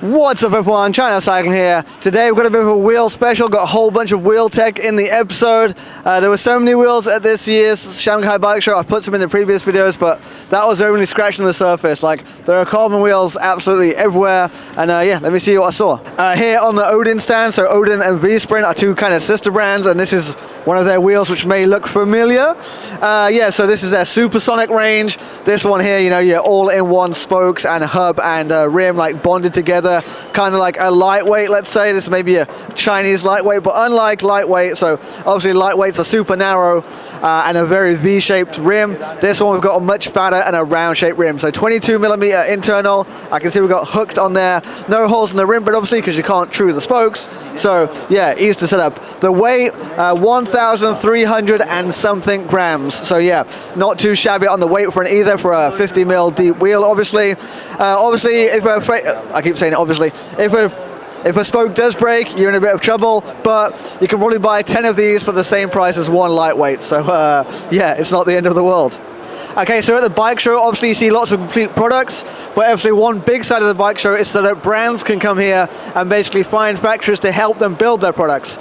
What's up everyone, China Cycling here. Today we've got a bit of a wheel special, got a whole bunch of wheel tech in the episode. There were so many wheels at this year's Shanghai bike show. I put some in the previous videos, but that was only scratching the surface. Like, there are carbon wheels absolutely everywhere. And yeah, let me see what I saw. Here on the ODIN stand, so ODIN and Vsprint are two kind of sister brands, and this is one of their wheels which may look familiar. Yeah, so this is their Supersonic range. This one here, you know, you're all-in-one spokes and hub and rim like bonded together. Kind of like a lightweight, let's say. This may be a Chinese lightweight, but unlike lightweight, so obviously lightweights are super narrow and a very V-shaped rim. This one we've got a much fatter and a round-shaped rim. So 22mm internal. I can see we've got hooked on there. No holes in the rim, but obviously because you can't true the spokes. So yeah, easy to set up. The weight, 1,300 and something grams. So yeah, not too shabby on the weight front either for a 50mm deep wheel, obviously. Obviously, if we're afraid, I keep saying it, obviously, if a spoke does break, you're in a bit of trouble, but you can probably buy 10 of these for the same price as one lightweight. So yeah, it's not the end of the world. Okay, so at the bike show, obviously you see lots of complete products, but obviously one big side of the bike show is so that brands can come here and basically find factories to help them build their products.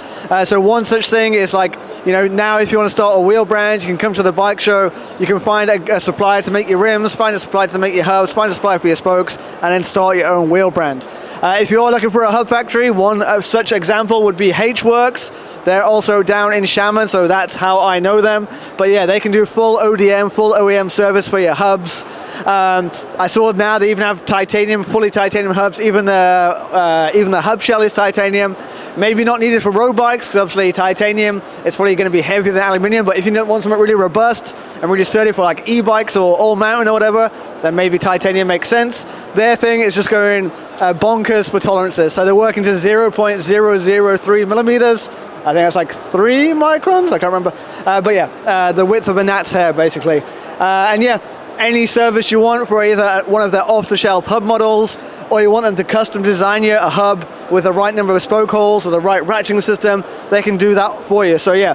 So one such thing is like, you know, now if you want to start a wheel brand, you can come to the bike show, you can find a supplier to make your rims, find a supplier to make your hubs, find a supplier for your spokes, and then start your own wheel brand. If you're looking for a hub factory, one of such example would be H-Works. They're also down in Xiamen, so that's how I know them. But yeah, they can do full ODM, full OEM service for your hubs. I saw now they even have titanium, fully titanium hubs. Even the hub shell is titanium. Maybe not needed for road bikes, because obviously titanium is probably going to be heavier than aluminium, but if you want something really robust and really sturdy for like e-bikes or all-mountain or whatever, then maybe titanium makes sense. Their thing is just going bonkers for tolerances. So they're working to 0.003 millimeters. I think that's like 3 microns, I can't remember. But yeah, the width of a gnat's hair, basically. And yeah, any service you want for either one of their off-the-shelf hub models, or you want them to custom design you a hub with the right number of spoke holes or the right ratcheting system, they can do that for you. So yeah,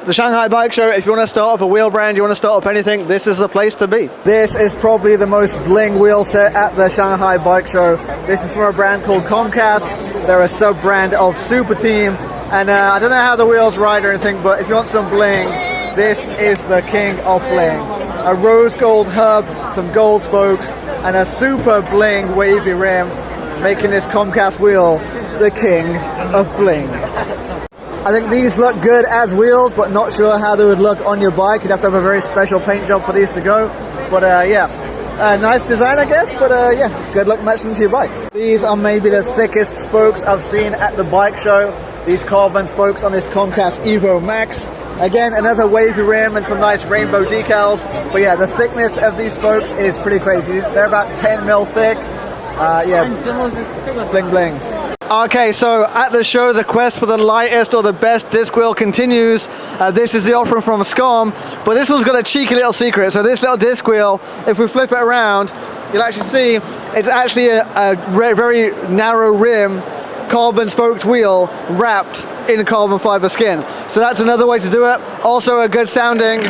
the Shanghai Bike Show, if you want to start up a wheel brand, you want to start up anything, this is the place to be. This is probably the most bling wheel set at the Shanghai Bike Show. This is from a brand called KOMKAS. They're a sub-brand of Super Team. And I don't know how the wheels ride or anything, but if you want some bling, this is the king of bling. A rose gold hub, some gold spokes, and a super bling wavy rim, making this KOMKAS wheel the king of bling. I think these look good as wheels, but not sure how they would look on your bike. You'd have to have a very special paint job for these to go. But yeah, nice design, I guess, but yeah, good luck matching to your bike. These are maybe the thickest spokes I've seen at the bike show. These carbon spokes on this KOMKAS Evo MAX. Again, another wavy rim and some nice rainbow decals. But yeah, the thickness of these spokes is pretty crazy. They're about 10 mil thick. Yeah, bling bling. Okay, so at the show, the quest for the lightest or the best disc wheel continues. This is the offering from SCOM, but this one's got a cheeky little secret. So this little disc wheel, if we flip it around, you'll actually see it's actually a very narrow rim, carbon spoked wheel wrapped in carbon fiber skin. So that's another way to do it. Also a good sounding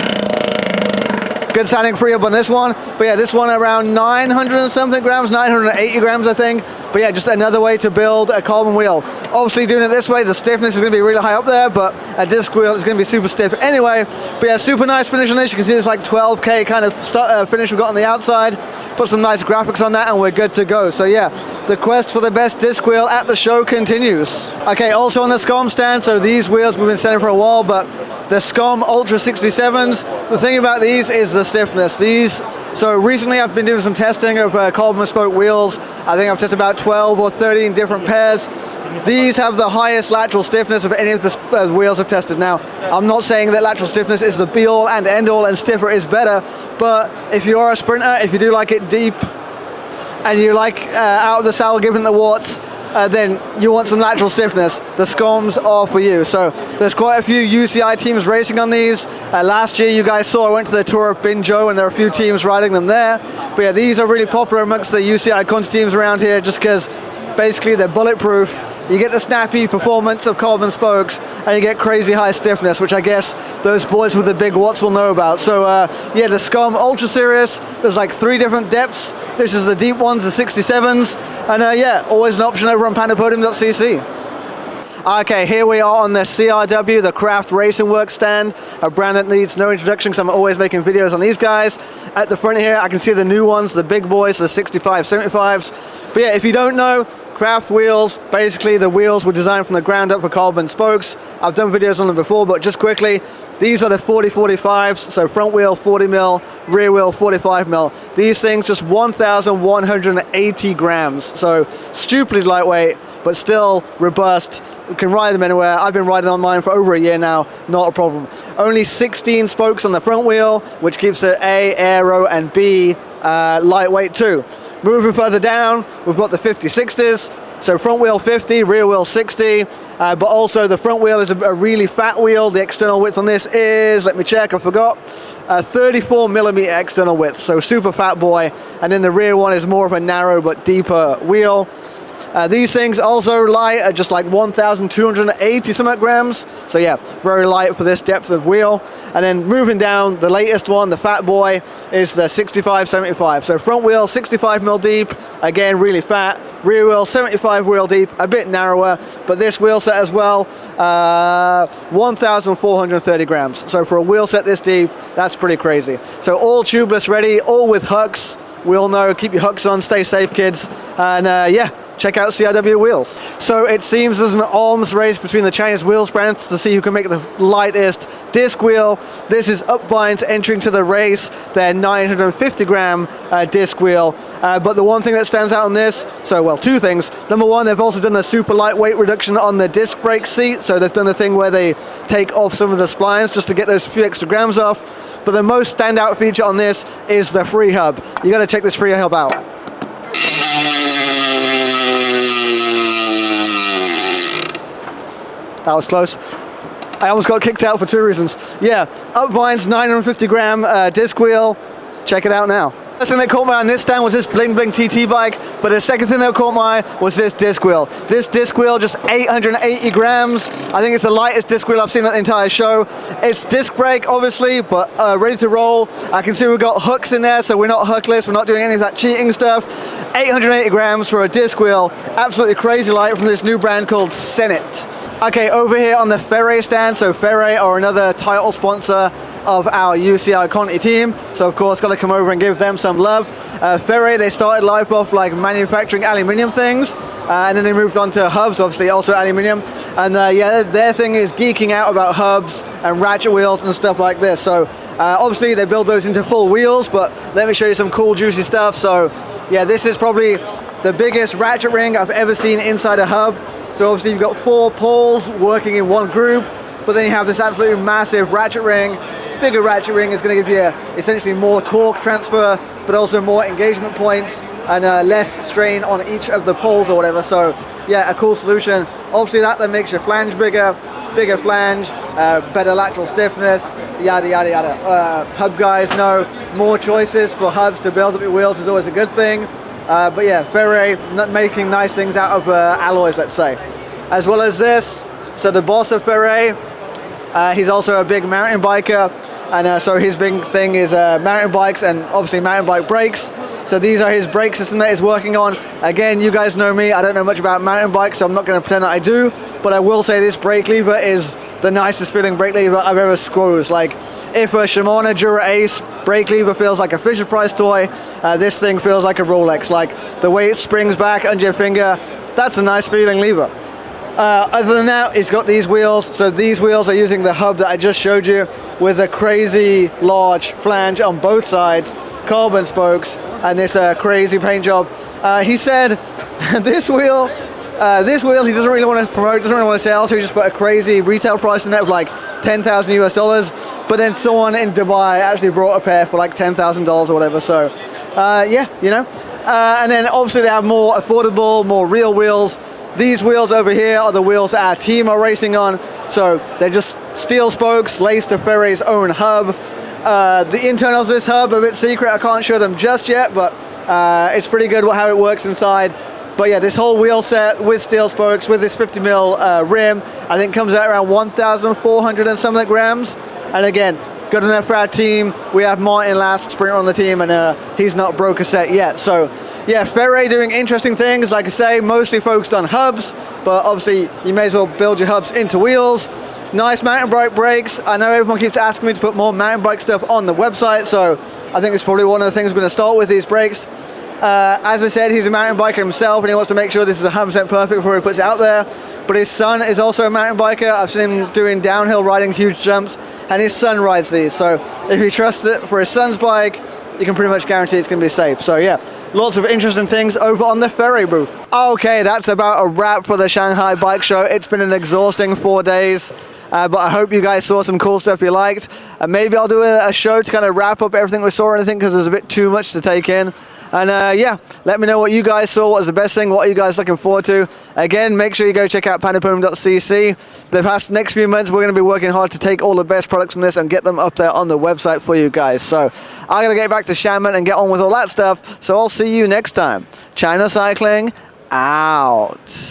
free up on this one. But yeah, this one around 900 and something grams, 980 grams I think. But yeah, just another way to build a carbon wheel. Obviously doing it this way, the stiffness is going to be really high up there, but a disc wheel is going to be super stiff anyway. But yeah, super nice finish on this. You can see it's like 12K kind of finish we've got on the outside. Put some nice graphics on that and we're good to go. So yeah, the quest for the best disc wheel at the show continues. Okay, also on the SCOM stand, so these wheels we've been selling for a while, but the SCOM Ultra 67s, the thing about these is the stiffness. So recently I've been doing some testing of carbon spoke wheels. I think I've tested about 12 or 13 different pairs. These have the highest lateral stiffness of any of the wheels I've tested. Now, I'm not saying that lateral stiffness is the be-all and end-all and stiffer is better, but if you are a sprinter, if you do like it deep, and you like out of the saddle giving the watts, then you want some lateral stiffness. The SCOMs are for you. So there's quite a few UCI teams racing on these. Last year you guys saw I went to the Tour of Binzhou and there are a few teams riding them there. But yeah, these are really popular amongst the UCI Conti teams around here just because basically they're bulletproof. you get the snappy performance of carbon spokes, and you get crazy high stiffness, which I guess those boys with the big watts will know about. So yeah, the SCOM Ultra Series, there's like 3 different depths. This is the deep ones, the 67s, and yeah, always an option over on pandapodium.cc. Okay, here we are on the CRW, the Craft Racing Works stand, a brand that needs no introduction because I'm always making videos on these guys. At the front here, I can see the new ones, the big boys, the 65, 75s. But yeah, if you don't know, Craft wheels, basically the wheels were designed from the ground up for carbon spokes. I've done videos on them before, but just quickly, these are the 40-45s, so front wheel 40 mil, rear wheel 45 mil. These things just 1,180 grams, so stupidly lightweight, but still robust. You can ride them anywhere. I've been riding on mine for over a year now, not a problem. Only 16 spokes on the front wheel, which keeps it A, aero, and B, lightweight too. Moving further down, we've got the 50-60s, so front wheel 50, rear wheel 60, but also the front wheel is a really fat wheel. The external width on this is, let me check, I forgot, 34 millimeter external width, so super fat boy, and then the rear one is more of a narrow but deeper wheel. These things also light at just like 1,280 something grams. So yeah, very light for this depth of wheel. And then moving down, the latest one, the fat boy, is the 65-75. So front wheel 65 mil deep, again really fat. Rear wheel 75 wheel deep, a bit narrower, but this wheel set as well, 1,430 grams. So for a wheel set this deep, that's pretty crazy. So all tubeless ready, all with hooks. We all know, keep your hooks on, stay safe kids. And yeah, check out CRW wheels. So it seems there's an arms race between the Chinese wheels brands to see who can make the lightest disc wheel. This is UpVine's entering to the race, their 950 gram disc wheel. But the one thing that stands out on this, so well, 2 things. Number 1, they've also done a super lightweight reduction on the disc brake seat. So they've done the thing where they take off some of the splines just to get those few extra grams off. But the most standout feature on this is the free hub. You gotta check this free hub out. That was close. I almost got kicked out for 2 reasons. Yeah, UpVine's 950 gram disc wheel. Check it out now. First thing that caught my eye on this stand was this Bling Bling TT bike, but the second thing that caught my eye was this disc wheel. This disc wheel, just 880 grams. I think it's the lightest disc wheel I've seen at the entire show. It's disc brake, obviously, but ready to roll. I can see we've got hooks in there, so we're not hookless, we're not doing any of that cheating stuff. 880 grams for a disc wheel. Absolutely crazy light from this new brand called Centi. Okay, over here on the FEREI stand, so FEREI are another title sponsor of our UCI Conti team, so of course got to come over and give them some love. FEREI, they started life off like manufacturing aluminium things, and then they moved on to hubs, obviously also aluminium, and yeah, their thing is geeking out about hubs and ratchet wheels and stuff like this. So obviously they build those into full wheels, but let me show you some cool juicy stuff. So yeah, this is probably the biggest ratchet ring I've ever seen inside a hub. So obviously you've got 4 poles working in one group, but then you have this absolutely massive ratchet ring. Bigger ratchet ring is going to give you essentially more torque transfer, but also more engagement points and less strain on each of the poles or whatever. So yeah, a cool solution. Obviously that then makes your flange bigger flange, better lateral stiffness, yada yada yada. Hub guys know more choices for hubs to build up your wheels is always a good thing. But yeah, FEREI making nice things out of alloys, let's say. As well as this, so the boss of FEREI, he's also a big mountain biker, and so his big thing is mountain bikes and obviously mountain bike brakes. So these are his brake system that he's working on. Again, you guys know me, I don't know much about mountain bikes, so I'm not going to pretend that I do, but I will say this brake lever is the nicest feeling brake lever I've ever squozed. Like, if a Shimano Dura Ace brake lever feels like a Fisher Price toy, this thing feels like a Rolex. Like, the way it springs back under your finger, that's a nice feeling lever. Other than that, it's got these wheels. So these wheels are using the hub that I just showed you with a crazy large flange on both sides, carbon spokes, and this crazy paint job. He said this wheel he doesn't really want to promote, doesn't really want to sell, so he just put a crazy retail price in there of like $10,000 US, but then someone in Dubai actually brought a pair for like $10,000 or whatever. So yeah, you know. And then obviously they have more affordable, more real wheels. These wheels over here are the wheels that our team are racing on. So they're just steel spokes laced to FEREI's own hub. The internals of this hub are a bit secret, I can't show them just yet, but it's pretty good how it works inside. But yeah, this whole wheel set with steel spokes, with this 50mm rim, I think comes out around 1,400 and something grams. And again, good enough for our team. We have Martin last sprinter on the team, and he's not broke a set yet. So yeah, FEREI doing interesting things, like I say, mostly focused on hubs, but obviously you may as well build your hubs into wheels. Nice mountain bike brakes. I know everyone keeps asking me to put more mountain bike stuff on the website, so I think it's probably one of the things we're going to start with, these brakes. As I said, he's a mountain biker himself, and he wants to make sure this is 100% perfect before he puts it out there. But his son is also a mountain biker. I've seen him doing downhill riding, huge jumps, and his son rides these. So if he trusts it for his son's bike, you can pretty much guarantee it's going to be safe. So yeah, lots of interesting things over on the FEREI booth. Okay, that's about a wrap for the Shanghai Bike Show. It's been an exhausting 4 days. But I hope you guys saw some cool stuff you liked. Maybe I'll do a show to kind of wrap up everything we saw or anything, because there's a bit too much to take in. And yeah, let me know what you guys saw, what was the best thing, what are you guys looking forward to. Again, make sure you go check out pandapodium.cc. The past next few months, we're going to be working hard to take all the best products from this and get them up there on the website for you guys. So I'm going to get back to Xiamen and get on with all that stuff. So I'll see you next time. China Cycling, out.